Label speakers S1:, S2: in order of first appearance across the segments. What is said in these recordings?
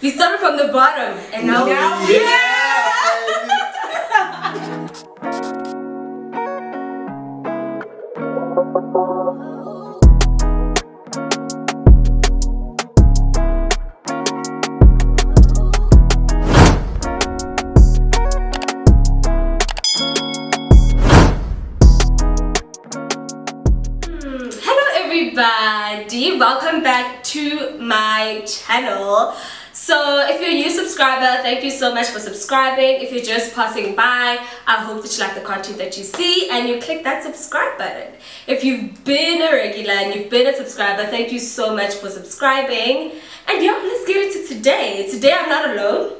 S1: We started from the bottom and now Hello everybody, welcome back to my channel. So if you're a new subscriber, thank you so much for subscribing. If you're just passing by, I hope that you like the content that you see and you click that subscribe button. If you've been a regular and you've been a subscriber, thank you so much for subscribing. And yeah, let's get into today. Today I'm not alone.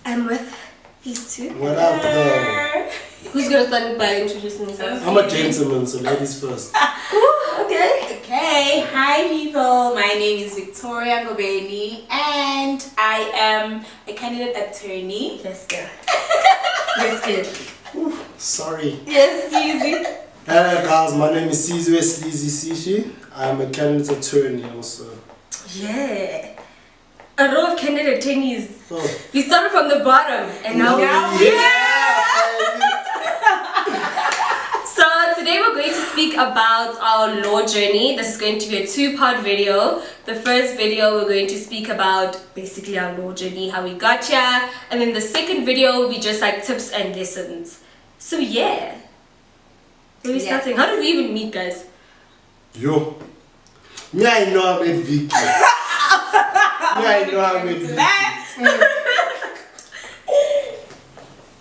S1: I'm with these two.
S2: What up though?
S1: Who's gonna start by introducing themselves?
S2: I'm a gentleman, so ladies first.
S1: Ooh, okay.
S3: Okay, hi people, my name is Victoria Ngobeni and I am a candidate attorney.
S1: Yes, girl. Yes, kid.
S2: Oof, sorry.
S1: Yes, Sleezy.
S2: Hello guys, my name is Sleezy. I'm a candidate attorney also.
S1: Yeah. A row of candidate attorneys.
S2: Oh.
S1: We started from the bottom and now So today we're going to speak about our law journey. This is going to be a two-part video. The first video we're going to speak about basically our law journey, how we got here, and then the second video will be just like tips and lessons. So yeah. Where are we starting? How did we even meet, guys?
S2: Yo. Me, I know I met Vicky.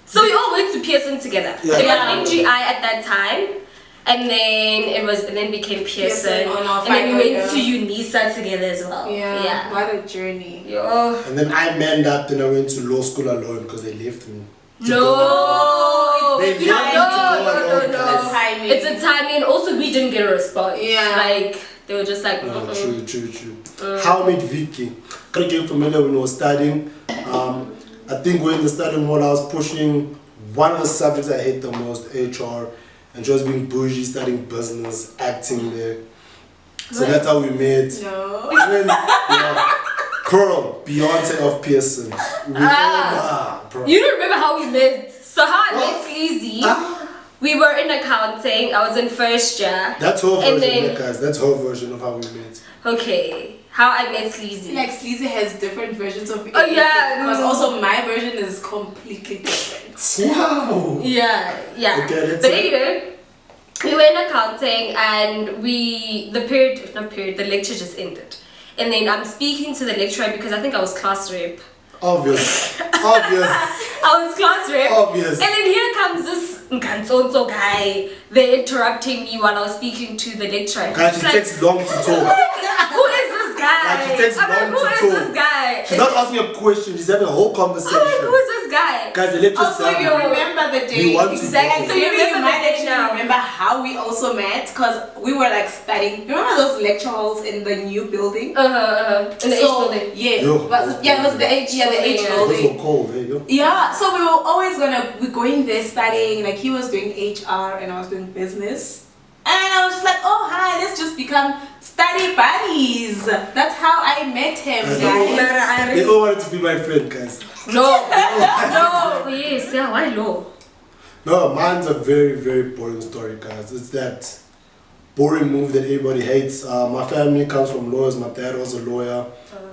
S1: So we all went to Pearson together.
S2: Yeah.
S1: It was NGI at that time, and then became Pearson,
S3: On our
S1: and then we
S3: final
S1: went to Unisa together as well.
S3: Yeah, what a journey.
S1: Yo.
S2: And then I manned up and I went to law school alone because they left me.
S1: No,
S2: They
S1: no,
S2: left me to go alone.
S1: no.
S3: It's a timing.
S1: It's a timing. And also, we didn't get a response.
S3: Yeah.
S1: Like they were just like,
S2: No, true. How I met Vicky. Gotta get familiar when I was studying. I think when the studying what I was pushing, one of the subjects I hate the most, HR, and just being bougie, studying business, acting there. So that's how we met.
S3: No.
S2: Then, Pearl, Beyonce of Pearson. Bro.
S1: You don't remember how we met? So how I met Sleezy? We were in accounting. I was in first year.
S2: That's her
S1: And
S2: version,
S1: then-
S2: guys. That's her version of how we met.
S1: Okay, how I met Sleezy.
S3: Like Sleezy has different versions of it.
S1: Oh, yeah.
S3: Because also my version is completely different.
S2: Wow.
S1: Yeah.
S2: Okay, that's
S1: But
S2: it.
S1: anyway, we were in accounting and the lecture just ended. And then I'm speaking to the lecturer because I think I was class rep.
S2: Obvious.
S1: I was class rep.
S2: Obvious.
S1: And then here comes this Ntshehi guy. They're interrupting me while I was speaking to the lecturer.
S2: Guys,
S1: She's
S2: she
S1: like,
S2: takes long to talk.
S1: who is this guy?
S2: Like, she takes
S1: I'm like,
S2: long
S1: who
S2: to
S1: is
S2: talk.
S1: this guy?
S2: She's not asking a question, she's having a whole conversation.
S1: I'm like, who is this guy?
S2: Guys, the lecture's
S3: Also, you
S2: done.
S3: remember the day.
S2: We want to
S3: Exactly.
S2: go.
S3: So maybe you
S1: Remember
S3: might
S1: the day
S3: actually
S1: now.
S3: remember how we also met because we were like studying. Remember those lecture halls in the new building?
S1: In the H building.
S3: Yeah.
S2: Yo,
S3: It was the H. Yeah, the H
S1: Yeah.
S3: building.
S2: Those were cold, there you go.
S3: Yeah, so we were always we're going there studying, like he was doing HR and I was doing business. And I was just like, oh hi, let's just become study buddies. That's how I met him, guys.
S2: They all wanted to be my friend, guys.
S1: No, yes, yeah, why no?
S2: No, mine's a very, very boring story, guys. It's that boring movie that everybody hates. My family comes from lawyers. My dad was a lawyer.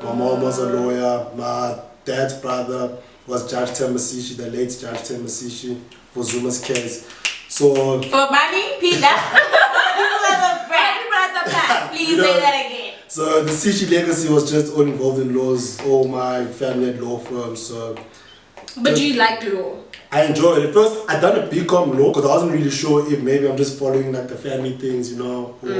S2: My mom was a lawyer. My dad's brother was Judge Temasishi, the late Judge Temasishi, for Zuma's case. So,
S3: For money, Peter. People at the back. Please say that again.
S2: so the Sishi legacy was just all involved in laws. All my family had law firms. So
S1: But do you like law?
S2: I enjoyed it. First, I done a BCom law because I wasn't really sure if maybe I'm just following like the family things, you know, or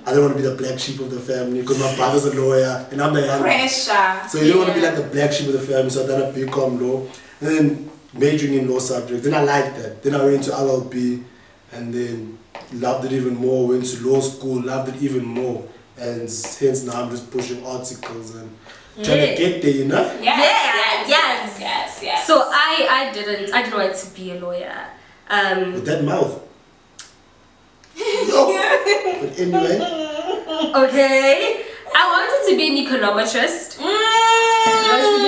S2: I don't want to be the black sheep of the family because my brother's a lawyer and I'm the young.
S3: Pressure.
S2: So you don't want to be like the black sheep of the family. So I done a BCom law and then majoring in law subjects. Then I liked that. Then I went to LLB and then loved it even more. Went to law school, loved it even more, and hence now I'm just pushing articles and trying to get there, you know.
S3: Yes.
S1: So I didn't want to be a lawyer.
S2: With that mouth. But anyway.
S1: Okay. I wanted to be an econometrist. I wanted to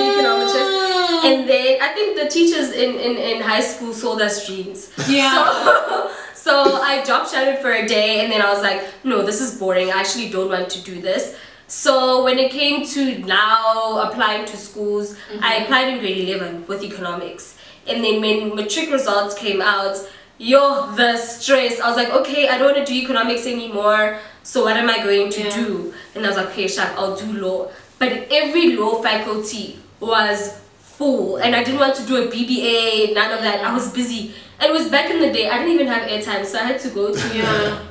S1: And then I think the teachers in high school sold us dreams.
S3: Yeah.
S1: So I job shadowed for a day, and then I was like, no, this is boring. I actually don't want to do this. So when it came to now applying to schools, I applied in grade 11 with economics. And then when matric results came out, the stress. I was like, okay, I don't want to do economics anymore. So what am I going to do? And I was like, okay, Shaq, I'll do law. But every law faculty was full, and I didn't want to do a BBA, none of that. I was busy. And it was back in the day, I didn't even have airtime, so I had to go to,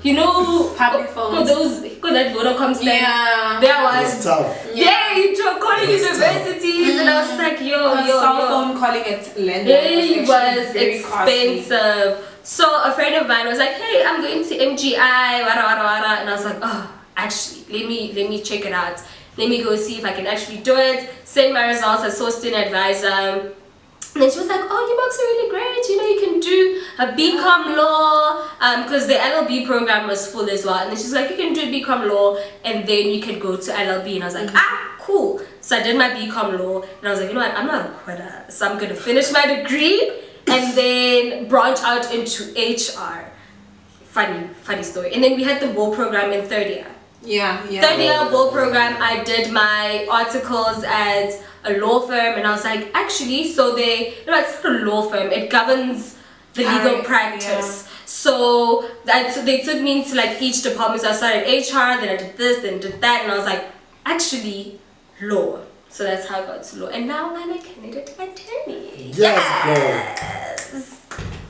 S1: you know,
S3: public phones.
S1: Because that Vodacom stand,
S3: Yeah.
S1: there was,
S2: It's tough.
S1: calling universities, and I was like,
S3: cell phone calling it landline.
S1: it was
S3: very
S1: expensive. So a friend of mine was like, hey, I'm going to MGI, wara, wara, wara. And I was like, oh, actually, let me check it out. Let me go see if I can actually do it. Send my results. I saw student advisor. And then she was like, oh, your marks are really great. You know, you can do a BCom law. Because the LLB program was full as well. And then she's like, you can do BCom law. And then you can go to LLB. And I was like, cool. So I did my BCom law. And I was like, you know what? I'm not a quitter. So I'm going to finish my degree. And then branch out into HR. Funny story. And then we had the war program in third year.
S3: Yeah.
S1: Third year war program, I did my articles at a law firm, and I was like, actually, so it's not a law firm, it governs the legal practice. So they took me into like each department. So I started HR, then I did this, then did that, and I was like, actually, law. So that's how I got to law, and now I'm a candidate attorney.
S2: Yes.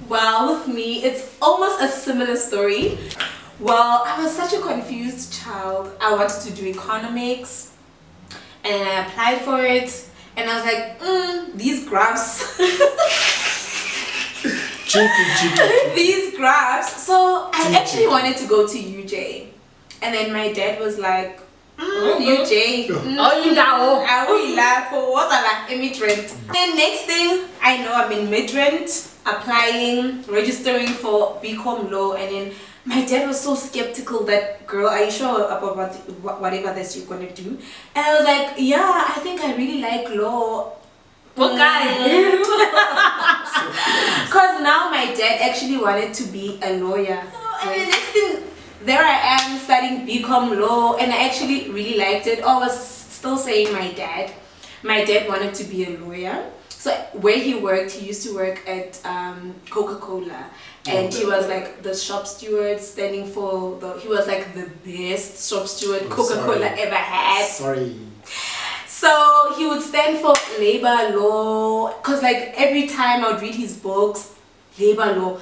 S3: Well, with me, it's almost a similar story. Well, I was such a confused child. I wanted to do economics, and I applied for it, and I was like, these graphs.
S2: Cheeky.
S3: These graphs. So I actually wanted to go to UJ, and then my dad was like, UJ.
S1: Oh, you know.
S3: I will laugh. What are like immigrant? And next thing I know, I'm in Midrand, applying, registering for BCom law, and then my dad was so skeptical that, girl, are you sure about whatever that you're gonna do? And I was like, yeah, I think I really like law.
S1: Okay.
S3: Because now my dad actually wanted to be a lawyer. And the next thing, there I am studying BCom law, and I actually really liked it. I was still saying my dad wanted to be a lawyer. So where he worked, he used to work at Coca-Cola, and he was like the shop steward, standing for he was like the best shop steward Coca-Cola ever had. So he would stand for labor law, cause like every time I would read his books, labor law,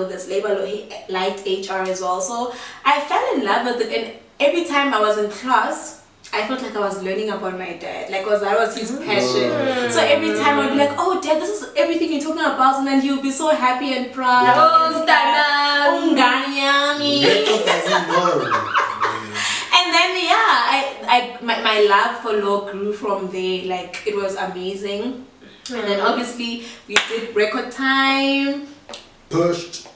S3: this labor law. He liked HR as well, so I fell in love with it. And every time I was in class, I felt like I was learning about my dad, like that was his passion. So every time I'd be like, oh dad, this is everything you're talking about, and then he'll be so happy and proud. And then my love for law grew from there. Like it was amazing. And then obviously we did record time.
S2: Pushed.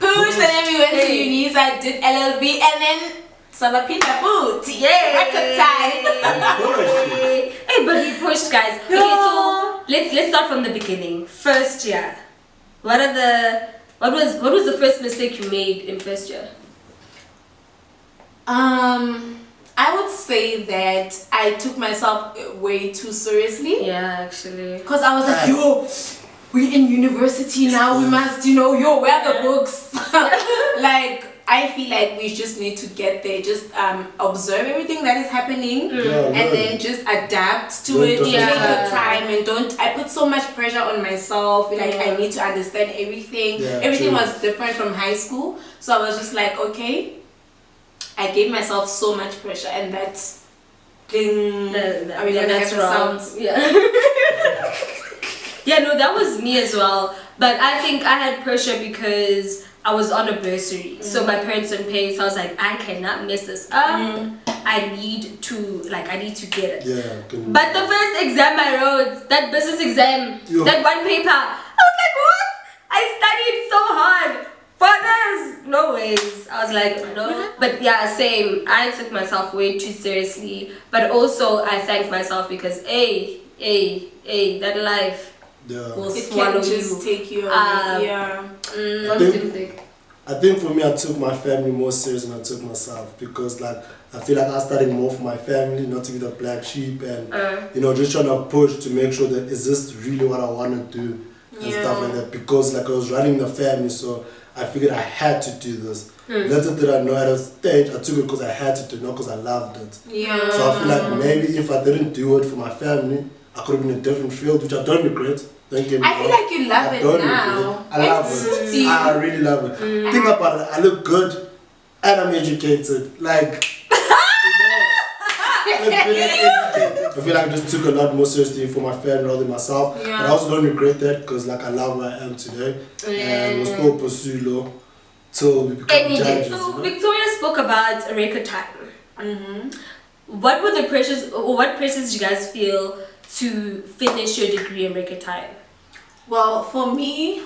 S3: And then we went to Unisa, did LLB, and then Salapita food. Yeah, record time.
S1: Hey, but we pushed, guys. Okay, so let's start from the beginning. First year. What was the first mistake you made in first year?
S3: I would say that I took myself way too seriously.
S1: Yeah, actually.
S3: Because I was like, yo, we're in university now, we must, where are the books? Like, I feel like we just need to get there, just observe everything that is happening, and then just adapt to it, take your time, and I put so much pressure on myself, like I need to understand everything. Everything was different from high school, so I was just like, okay, I gave myself so much pressure, and that's ding. Are we gonna have the sounds?
S1: Yeah. Yeah, no, that was me as well. But I think I had pressure because I was on a bursary, so my parents didn't pay. So I was like, I cannot mess this up. I need to get it.
S2: Yeah.
S1: But the first exam I wrote, that business exam, that one paper, I was like, what? I studied so hard for this. no ways. I was like, no. But yeah, same. I took myself way too seriously. But also, I thanked myself because, that life will
S3: It
S1: swallow
S3: can just
S1: you.
S3: take you away. Yeah.
S1: What do you think?
S2: I think for me, I took my family more serious than I took myself because, like, I feel like I started more for my family, not to be the black sheep, and you know, just trying to push to make sure that is this really what I want to do and stuff like that. Because, like, I was running the family, so I figured I had to do this. Little did I know at a stage, I took it because I had to do it, not because I loved it.
S3: Yeah.
S2: So I feel like maybe if I didn't do it for my family, I could have been in a different field, which I don't regret. Don't get me
S3: I
S2: wrong.
S3: feel like you love
S2: I
S3: it
S2: don't
S3: now.
S2: regret it. I love
S3: suits
S2: it.
S3: you.
S2: I really love it. Think about it. I look good and I'm educated. Like, I feel like I just took a lot more seriously for my family rather than myself.
S3: Yeah.
S2: But I also don't regret that because, like, I love where I am today. And we'll still pursue law till we become
S1: Any day.
S2: judges.
S1: So
S2: You know?
S1: Victoria spoke about a record time. What were the pressures, or what pressures did you guys feel to finish your degree in record time?
S3: Well, for me,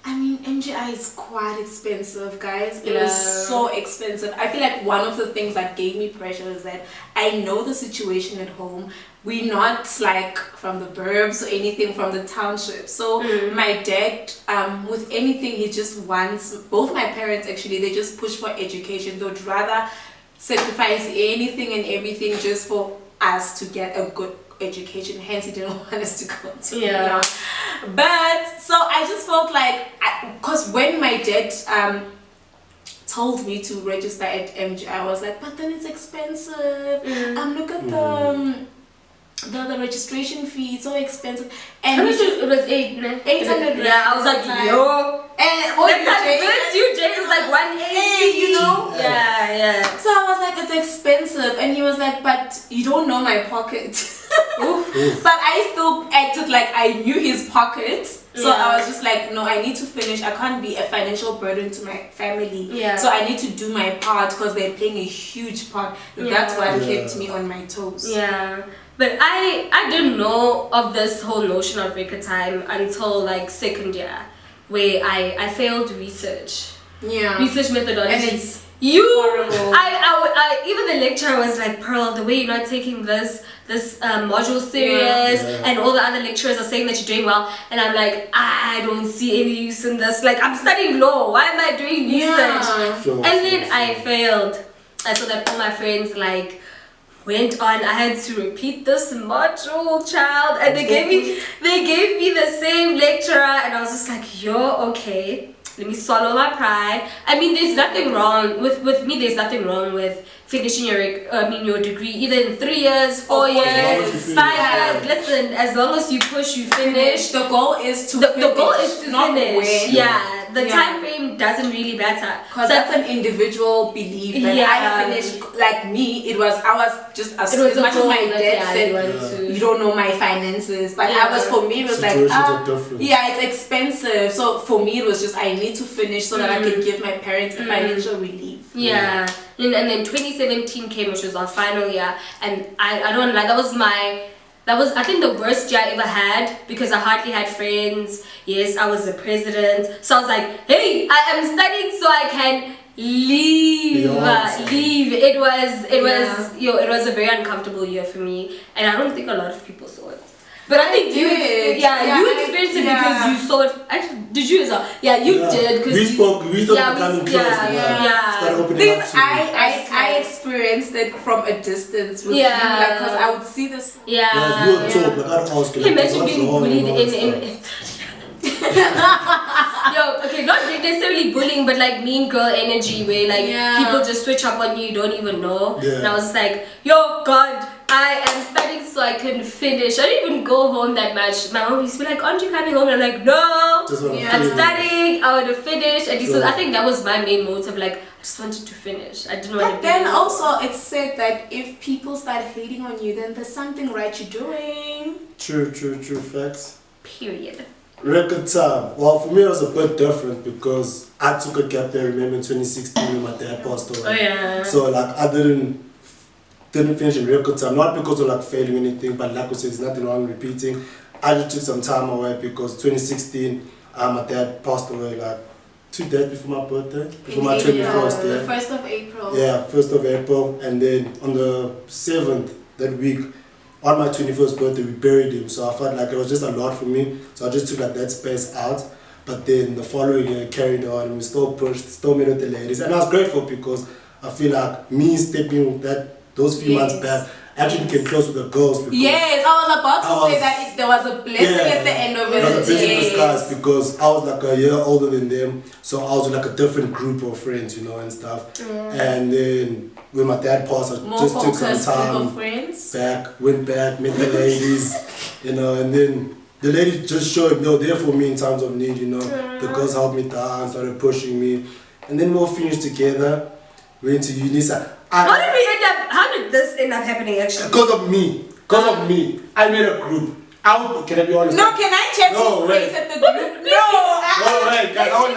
S3: I mean, MGI is quite expensive, guys. It was so expensive. I feel like one of the things that gave me pressure is that I know the situation at home. We're not like from the burbs or anything from the township. So my dad, with anything, he just wants, both my parents actually, they just push for education. They'd rather sacrifice anything and everything just for us to get a good education. Hence, he didn't want us to go to But so I just felt like, because when my dad told me to register at MG, I was like, but then it's expensive. Look at the registration fee, it's so expensive. And
S1: It was 800. Yeah, I was like, yo.
S3: And
S1: That's you, Jay, was like 180,
S3: you know?
S1: Yeah.
S3: So I was like, it's expensive. And he was like, but you don't know my pocket. But I still acted like I knew his pockets. So I was just like, no, I need to finish. I can't be a financial burden to my family. So I need to do my part because they're playing a huge part. That's what kept me on my toes.
S1: Yeah. But I didn't know of this whole notion of record time until like second year, where I failed research. Research methodology.
S3: And it's
S1: horrible. I even the lecturer was like, Pearl, the way you're not taking this module serious, and all the other lecturers are saying that you're doing well, and I'm like, I don't see any use in this. Like, I'm studying law. Why am I doing research? And then I failed. I saw that all my friends like went on. I had to repeat this module, child, and they gave me the same lecturer, and I was just like, yo, okay, let me swallow my pride. I mean, there's nothing wrong with me. There's nothing wrong with finishing your degree either in 3 years, 4 years, 5 years. Listen, as long as you push, you finish.
S3: The goal is to
S1: finish. The goal is to
S3: not
S1: finish.
S3: when.
S1: The time frame doesn't really matter.
S3: Because that's an individual belief. That I finished, like me, I was just as much as my dad said, you don't know my finances. But for me, it was like, it's expensive. So for me, it was just, I need to finish so that I can give my parents a financial relief.
S1: And then 2017 came, which was our final year, and I don't lie, that was I think the worst year I ever had, because I hardly had friends. Yes, I was the president, so I was like, hey, I am studying so I can leave. It was a very uncomfortable year for me, and I don't think a lot of people saw it. But I think you experienced it because you saw it. Actually, did you as well? Yeah, you did.
S2: We started becoming close. Started opening up to
S3: I experienced it from a distance with you, because I would see this.
S2: You would talk, like, I'd ask you.
S1: Imagine being bullied in okay, not necessarily bullying, but like mean girl energy, where like people just switch up on you don't even know. And I was just like, yo, God, I am studying so I can finish. I didn't even go home that much. My mom used to be like, aren't you coming home? And I'm like, no, I'm studying. I want to finish. And so I think that was my main motive. Like, I just wanted to finish. I didn't want to.
S3: But then also, it's said that if people start hating on you, then there's something right you're doing.
S2: True facts.
S1: Period.
S2: Record time. Well, for me it was a bit different because I took a gap there. Remember in 2016 when my dad passed away. So like I didn't finish in record time, not because of like failing anything, but like I said, there's nothing wrong with repeating. I just took some time away because 2016 my dad passed away like 2 days before my birthday, before my 21st.
S3: The 1st of April.
S2: Yeah, 1st of April, and then on the 7th that week, on my 21st birthday, we buried him. So I felt like it was just a lot for me. So I just took like that space out. But then the following year carried on, and we still pushed, still met with the ladies, and I was grateful because I feel like me stepping those few months back actually became close with the girls. Because
S3: yes, I was about to say that there was a blessing at the end of it.
S2: It was a blessing in disguise because I was like a year older than them, so I was with like a different group of friends, you know, and stuff. And then when my dad passed, I just took some time back, went back, met the ladies, you know, and then the ladies just showed they were there for me in times of need, you know. The girls helped me down, started pushing me, and then we all finished together. We went to Unisa.
S1: How did this end up happening actually?
S2: Because of me. I made a group. Can I be honest?
S3: No, can I check who created the group?
S2: No, wait, guys, I want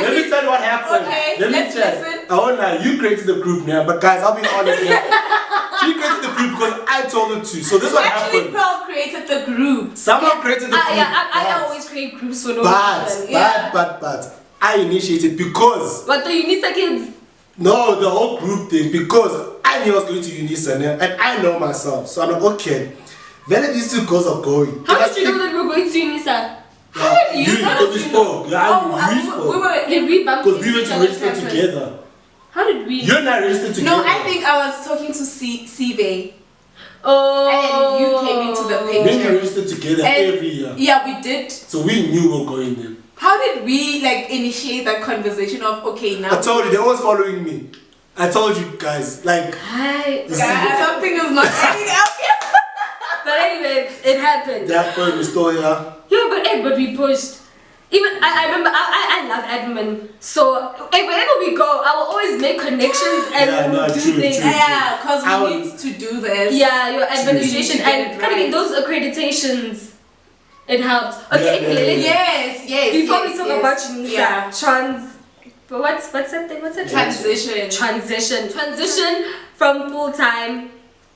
S2: Let me tell you what happened.
S3: Okay,
S2: let me check. I want that. You created the group now, but guys, I'll be honest here. She created the group because I told her to. So this is what happened.
S3: Actually, Pearl created the group.
S2: Someone created the group.
S1: I always create groups for no reason.
S2: But I initiated because.
S1: What, the Unisa kids?
S2: No, the whole group thing, because I knew I was going to Unisa now, and I know myself. So I'm like, okay, then these 2 girls are going.
S1: How did you know that we were going to Unisa?
S3: How did you?
S2: Because we spoke. Yeah, we spoke.
S1: Did we bump
S2: because we went to register together.
S1: How did we?
S2: You and I registered together.
S3: No, I think I was talking to Sive.
S1: Oh.
S3: And you came into the picture.
S2: We registered together every year.
S3: Yeah, we did.
S2: So we knew we were going there.
S3: How did we initiate that conversation of okay now?
S2: I told you, they was following me. I told you guys,
S3: something is not adding up here.
S1: But anyway, it happened.
S2: That point is still here.
S1: Yeah, but we pushed. Even I remember I love admin. So wherever we go, I will always make connections and do things.
S3: Yeah, because we need to do this.
S1: Yeah, your administration and getting those accreditations. It helps. Okay,
S3: yes.
S1: Before we talk about Unisa, what's that thing? What's that? Transition from full time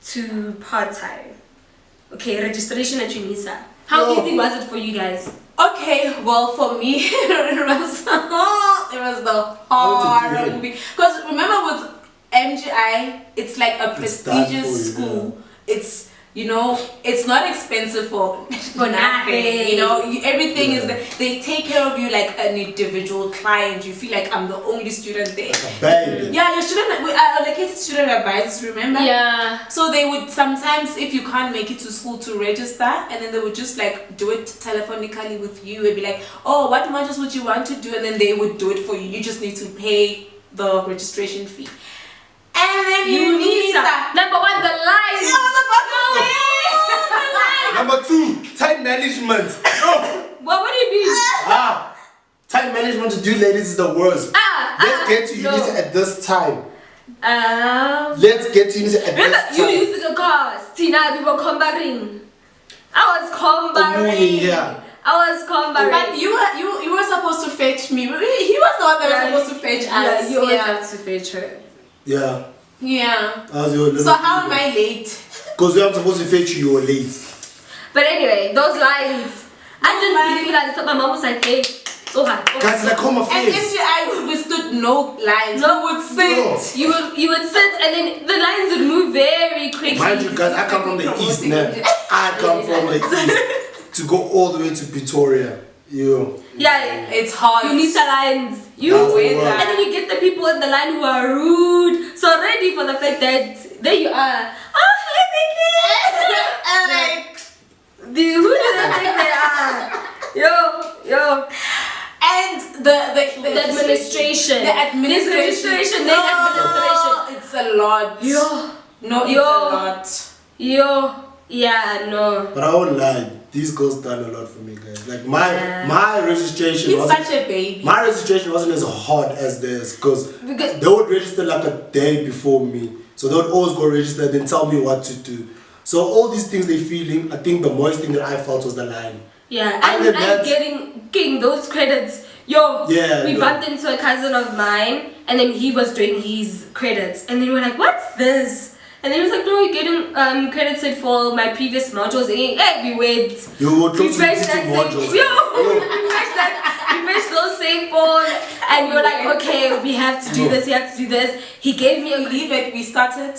S1: to part time. Okay, registration at Unisa. How easy was it for you guys?
S3: Okay, well for me it was the hard movie. Because remember with MGI, it's like a prestigious school. It's it's not expensive for nothing. Everything is there. They take care of you like an individual client. You feel like I'm the only student there.
S2: Baby.
S3: Yeah, your student. We are allocated student advisors. Remember?
S1: Yeah.
S3: So they would sometimes, if you can't make it to school, to register, and then they would just do it telephonically with you and be like, oh, what modules would you want to do? And then they would do it for you. You just need to pay the registration fee. And then Unisa.
S1: Number 1, the lines.
S3: I was about to say.
S2: Number 2, time management.
S1: What do you mean?
S2: Time management to do ladies is the worst. Let's get to Unisa at this time. Let's get to Unisa at this time.
S1: You used the cars. Tina, we were comparing. I was comparing.
S3: But you were supposed to fetch me. He was the one that was supposed to fetch us.
S1: Yeah, you always have to fetch her.
S2: Yeah.
S3: So how am I late?
S2: Because we are supposed to fetch you, you're late.
S1: But anyway, those lines. I didn't believe that. So my mom was like, hey, so hard.
S2: Guys, like home
S3: And MGI, we stood no lines.
S1: No,
S3: we would sit.
S1: You would sit and then the lines would move very quickly.
S2: Mind you guys, I come from the east now. I come from the east to go all the way to Pretoria.
S1: Yeah,
S3: it's hard.
S1: You need the lines. And then you get the people in the line who are rude. So ready for the fact that there you are. Oh, hey Vicky. Who do they think they are? Yo. And the administration.
S3: The administration. It's a lot. It's a lot.
S2: But I won't lie. These girls done a lot for me, guys. Like my registration.
S3: He's such a baby.
S2: My registration wasn't as hard as theirs because they would register like a day before me. So they would always go register and then tell me what to do. So all these things they're feeling, I think the most thing that I felt was the line.
S1: Yeah, and getting those credits. We bumped into a cousin of mine and then he was doing his credits. And then we were like, what's this? And then he was like, no, you're getting credited for my previous modules. And we went.
S2: You were close to
S1: refreshed that
S2: eating
S1: same,
S2: modules.
S1: refreshed those same forms. And we were like, okay, we have to do this, we have to do this. He gave me a
S3: Believe it, we started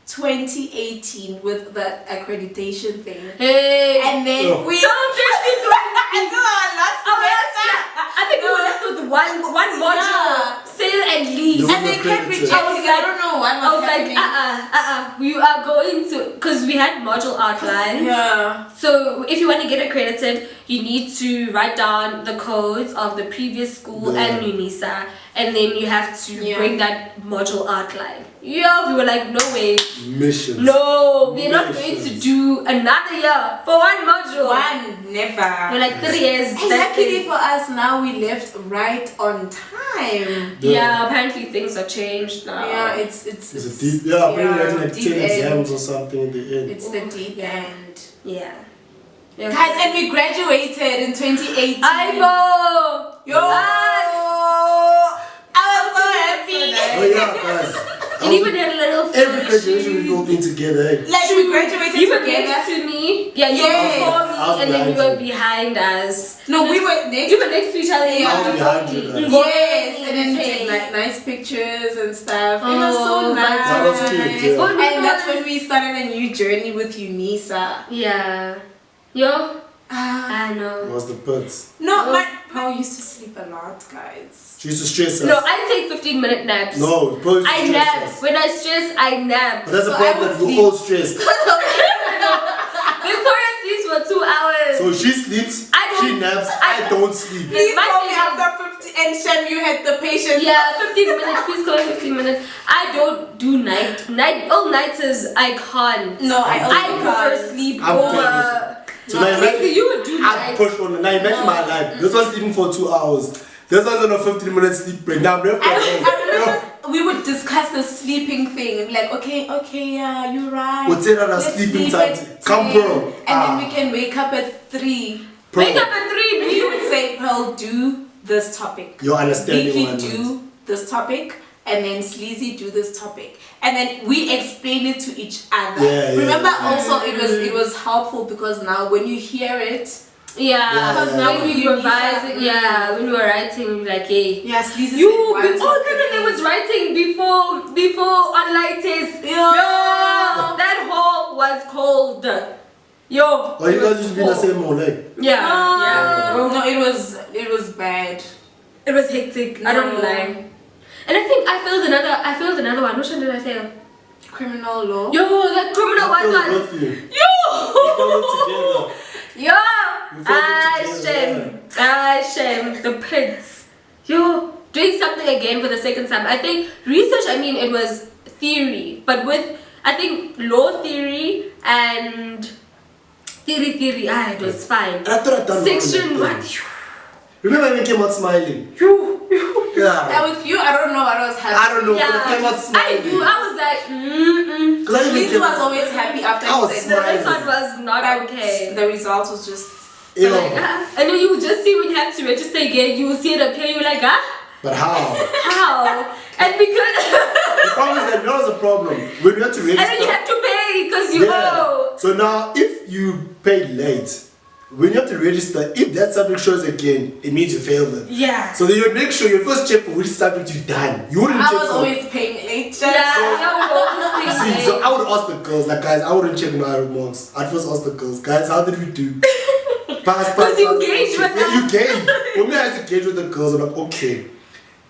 S3: 2018 with the accreditation thing.
S1: Hey.
S3: And then
S2: Oh.
S3: we
S1: So interesting.
S3: until our last semester.
S1: I think we were left with one module, sail and leave.
S2: No.
S3: And they kept
S2: Accredited.
S3: rejecting. I don't know what
S1: I was
S3: was
S1: like,
S3: happening.
S1: we are going to, because we had module outlines.
S3: Yeah.
S1: So if you want to get accredited, you need to write down the codes of the previous school
S2: Yeah.
S1: and Unisa, and then you have to
S3: Yeah.
S1: bring that module outline. Yeah, we were like, no way.
S2: Missions.
S1: No, we're not going to
S2: Missions.
S1: do another year for one module.
S3: One, never.
S1: We're like 3 years.
S3: And
S1: that's
S3: luckily
S1: it.
S3: for us, now we left right on time.
S1: Yeah, apparently things have changed now.
S3: Yeah, it's
S2: It's a deep, yeah, maybe writing like
S3: deep
S2: 10
S3: end.
S2: exams or something in the end.
S3: It's the deep end.
S1: Yeah.
S3: Guys, and we graduated in 2018.
S1: I know.
S3: Yo! I was so happy.
S2: Oh yeah, guys.
S1: And even had a little
S2: Every
S1: photo
S2: graduation we
S1: shoot.
S2: go in together. Eh?
S3: Like we graduated
S1: You were
S3: together.
S1: next to me. Yeah, you
S3: Yes.
S1: were before
S2: I was
S1: me, and then you
S2: behind
S1: were behind us.
S3: No, we were next.
S1: You were next to each other.
S3: Yeah.
S2: I was behind you guys.
S3: Yes, and then we took like nice pictures and stuff. It was so
S1: Oh,
S3: nice.
S2: that was cute, yeah.
S1: Oh,
S3: And that's when we started a new journey with Unisa.
S1: Yeah. Yo, I
S2: It
S1: know.
S2: was the pits.
S3: No, my bro used to sleep a lot, guys.
S2: She used to stress us.
S1: No, I take 15-minute naps.
S2: No, Pearl used to
S1: I
S2: stress
S1: nap.
S2: us.
S1: When I stress, I nap.
S2: But that's the
S3: So I
S2: problem,
S3: would
S2: we're
S3: sleep.
S2: all stressed.
S1: Victoria sleeps for 2 hours.
S2: So she sleeps,
S1: I don't-
S2: she naps,
S1: I
S2: I don't sleep.
S3: Please
S1: My
S3: call me
S1: thing is-
S3: after 50 and Shem, you had the patience.
S1: Yeah, 15 minutes. Please call me 15 minutes. I don't do night. All nighters, I can't.
S3: No, I also
S1: I prefer
S3: can't.
S1: sleep
S2: I'm
S1: over.
S2: So now
S1: Sleep,
S2: imagine,
S1: you would do
S2: I
S1: night.
S2: push on. Now imagine my life. This one's sleeping for 2 hours. This one's on a 15-minute sleep break. Now I'm left at home.
S3: I remember we would discuss the sleeping thing and be like, okay, yeah, you're right.
S2: We'll tell her our
S3: Let's
S2: sleeping
S3: sleep
S2: time.
S3: at
S2: Come,
S3: 10,
S2: bro.
S3: And then we can wake up at 3.
S2: Bro,
S1: Wake up at 3.
S3: We would say, Pearl, do this topic.
S2: Your understanding
S3: Vicky,
S2: one minute.
S3: do this topic. And then Sleezy, do this topic. And then we explain it to each other.
S2: Yeah, yeah,
S3: Remember
S2: yeah.
S3: also it was helpful because now when you hear it,
S1: Yeah, because
S2: yeah,
S1: now
S2: yeah.
S1: when we were revising, when we were writing, we were like, hey.
S3: yeah, Sleezy
S1: You,
S3: said one
S1: no,
S3: topic.
S1: they was writing before online test.
S3: Yeah.
S1: Yo, that hall was cold. Yo.
S2: Oh, you guys used to be in the same hall, like?
S1: Yeah, yeah.
S3: No, it was bad.
S1: It was hectic. I don't
S3: No.
S1: lie. And I think I failed another one. Which one did I fail?
S3: Criminal law.
S1: Yo, that criminal
S2: I feel
S1: one.
S2: with you.
S1: Yo.
S2: We fell together.
S1: Yo.
S2: We fell
S1: Shame. Shame. The pigs. Yo, doing something again for the second time. I think research, I mean, it was theory. But with, I think, law theory and theory, it was fine.
S2: And I thought I'd done
S1: Section
S2: wrong.
S1: 1.
S2: Remember when we came out smiling?
S1: Yo.
S2: Yeah.
S3: And with you, I don't know what was happening.
S2: I don't know, but I came out
S1: I
S2: smiling.
S1: knew. I was like,
S2: Because I even
S3: Sleezy
S2: came
S3: was always happy after
S2: I was
S3: he
S1: The
S3: said
S2: smiling.
S1: result was not
S3: that.
S1: okay.
S3: The result was just.
S2: you
S1: Like,
S2: know,
S1: and then you would just see when you have to register again, you will see it appear, you're like,
S2: but how?
S1: how? And because,
S2: The problem is that that was a problem. When we had to register.
S1: and then you have to pay because you owe.
S2: So now, if you pay late, when you have to register, if that subject shows again, it means you failed it.
S1: Yeah.
S2: So then you would make sure you first check for which subject you done. You wouldn't
S3: I
S2: check
S3: was
S2: for.
S3: always paying late.
S2: So-
S1: Yeah,
S2: See, so I would ask the girls, like, guys, I wouldn't check my remarks. I'd first ask the girls, guys, how did we do? Pass.
S1: Because you gauge with
S2: Yeah, you gauge. For me, I had to gauge with the girls. I'm like, okay.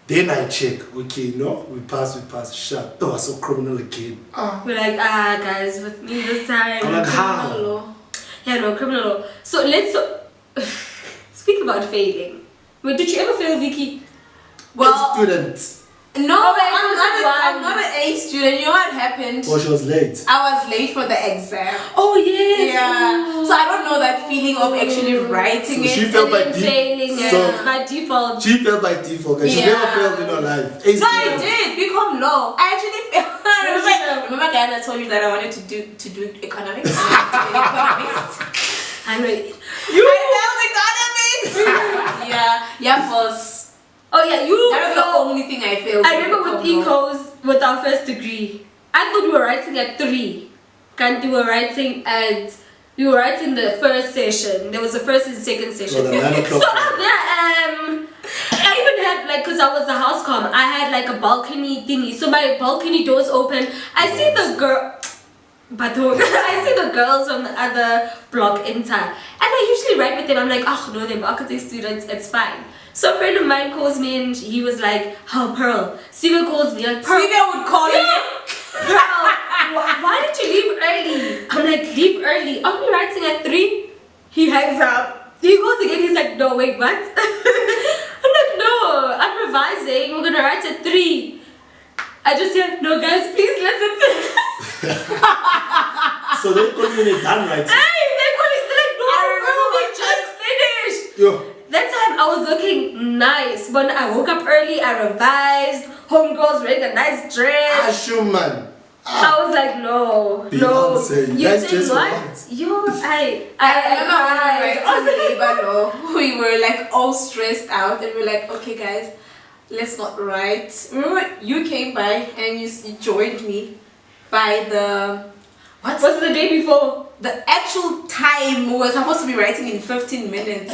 S2: Then I check. Okay, no, we pass. Shut. Oh, I saw criminal again.
S1: We're like, guys, with me this time.
S2: I'm like, how?
S3: Criminal law.
S1: Yeah, no, criminal law. So let's speak about failing. Wait, did you ever fail, Vicky?
S3: Well,
S2: Student.
S3: no,
S1: Oh, wait,
S3: I'm not an A student. You know what happened?
S2: Oh, she was late.
S3: I was late for the exam.
S1: Oh, yes.
S3: Yeah. So I don't know that feeling of actually writing
S2: So
S3: it.
S2: she felt
S1: And
S2: by
S1: then failing,
S2: default.
S1: yeah, by default.
S2: She failed by default. She's
S3: Yeah.
S2: never failed in her life.
S3: No, I did. Become law. I actually failed. Remember, guys, I told you that I wanted to do economics. I wanted to do economics.
S1: I'm ready.
S3: I failed economics. yeah, false.
S1: Oh, yeah, you.
S3: That was the only thing I failed.
S1: I remember with
S3: Become law.
S1: ecos, with our first degree, I thought we were writing at 3. And we were writing the first session. There was the first and second session.
S2: So the 9 o'clock.
S1: So there I even had like, because I was a house comm, I had like a balcony thingy. So my balcony doors open. I see the girl. But I see the girls from the other block enter, and I usually write with them. I'm like, oh no, they're marketing students, it's fine. So a friend of mine calls me and he was like, oh Pearl. Siva calls me like, Pearl.
S3: Siva would call you.
S1: Pearl, why did you leave early? I'm like, leave early? Aren't we writing at 3? He hangs up. He goes again, he's like, no, wait, what? I'm like, no, I'm revising, we're gonna write at 3. I just said, no guys, please listen to me.
S2: So they call you when they're done writing.
S1: Hey, they're like, no, bro, we just finished.
S2: Yo.
S1: That time I was looking nice. When I woke up early, I revised. Homegirls wearing a nice dress.
S2: Sure, man.
S1: I was like, no.
S2: Beyonce,
S1: You
S2: that's
S1: think
S2: just
S1: what?
S2: what?
S1: Yo, I
S3: remember when we were writing labor law, we were like all stressed out and we were like, okay guys, let's not write. Remember you came by and you joined me by the
S1: What's the day before?
S3: The actual time we were supposed to be writing in 15 minutes.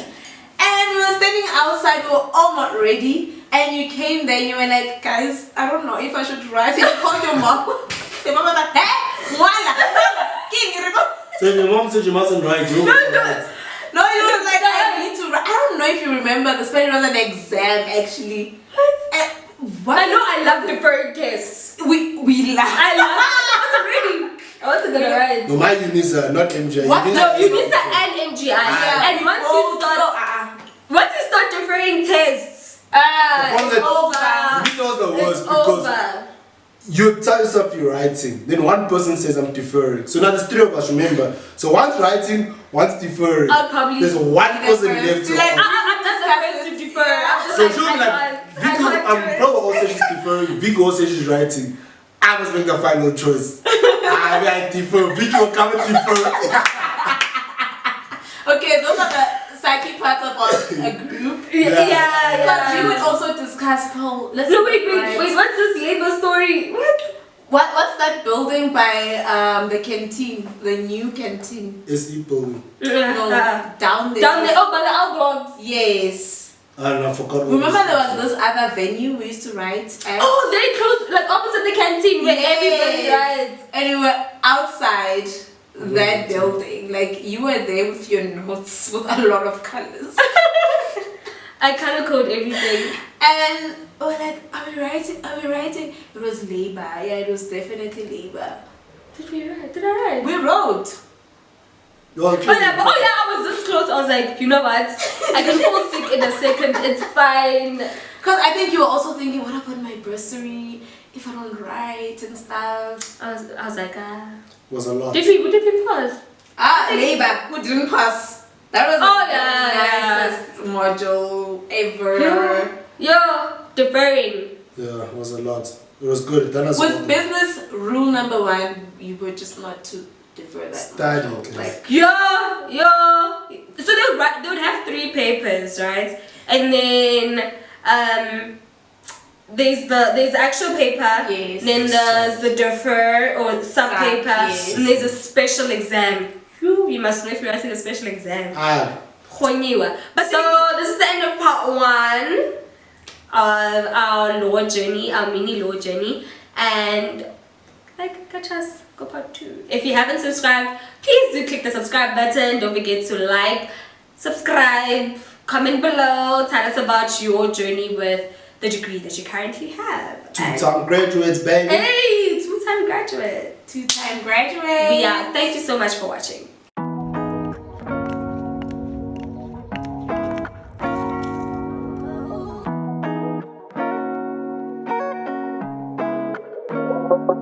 S3: And we were standing outside, we were all not ready. And you came there and you were like, guys, I don't know if I should write. And you called your mom. Your mom was like, hey, Mwala, King, you remember?
S2: So if your mom said you mustn't write, you won't write.
S3: No, you was like, I need to write. I don't know if you remember, the spelling was an exam actually.
S1: What? I know I love deferred tests.
S3: We laughed.
S1: I wasn't ready. I wasn't gonna write.
S2: No, my Unisa, not MJ.
S3: What?
S1: No, Unisa and MGI.
S3: Yeah.
S1: And once you start deferring tests, it's over.
S2: Unisa was the worst
S1: It's
S2: because
S1: over.
S2: you tell yourself you're writing, then one person says I'm deferring. So now there's 3 of us, remember. So one's writing, one's deferring.
S1: I'll probably
S2: there's one person left to
S3: like,
S1: I'm just the first to defer. I'm just
S2: so
S1: like,
S2: she'll be like, Vicky, Pro also she's deferring, Vicky also she's writing. I was making the final choice. I defer, Vicky will come and defer.
S3: Okay, those are the psyche parts about a group.
S1: Yeah.
S3: But we would also discuss, Paul, let's
S1: wait, what's this labor story?
S3: What's that building by the canteen, the new canteen?
S2: SE building.
S3: No, down there.
S1: Down there, by the outblocks.
S3: Yes.
S2: I don't know, I forgot.
S3: Remember there was this other venue we used to write at?
S1: Oh, they closed, like opposite the canteen where everybody writes.
S3: And we were outside that building. Like, you were there with your notes with a lot of colors.
S1: I color code everything.
S3: And we were like, are we writing? It was labor. Yeah, it was definitely labor.
S1: Did we write? Did I write?
S3: We wrote.
S2: Oh
S1: yeah, I was this close. I was like, you know what? I can fall sick in a second. It's fine.
S3: Because I think you were also thinking, what about my bursary? If I don't write and stuff.
S1: I was like,
S2: was a lot.
S1: Did we pause?
S3: Labor. Who didn't pass? That was the nicest module ever.
S1: Yo, deferring.
S2: Yeah, it was a lot. It was good. Then
S3: With business rule number 1, you were just not to defer that.
S2: Study.
S3: Like,
S1: yo. So they would have 3 papers, right? And then there's the actual paper.
S3: Yes.
S1: Then there's the defer or sub paper.
S3: Yes.
S1: And there's a special exam. You must know if you're writing a special exam. But so this is the end of part 1 of our law journey, our mini law journey, and catch us, go part 2. If you haven't subscribed, please do click the subscribe button. Don't forget to like, subscribe, comment below, tell us about your journey with the degree that you currently have.
S2: 2-time graduates, baby.
S1: Hey, 2-time graduate.
S3: 2-time graduate.
S1: Yeah, thank you so much for watching.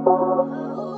S1: Oh.